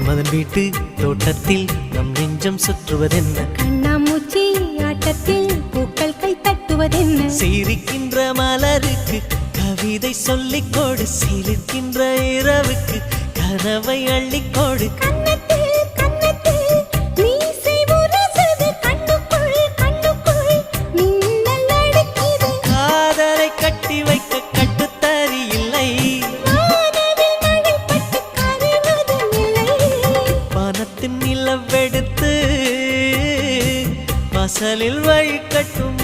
மன்மதன் வீட்டு தோட்டத்தில் நம் நெஞ்சம் சுற்றுவதென்ன கண்ணாமூச்சி ஆட்டத்தில் பூக்கள் கை தட்டுவதென்ன சிரிக்கின்ற மலருக்கு கவிதை சொல்லிக்கோடு சிலிர்க்கின்ற இரவுக்கு கனவை அள்ளிக்கோடு காதலை கட்டி வைக்க கட்டுத்தறி இல்லை பணத்தின் நிலவெடுத்து வாசலில் வழி கட்டும்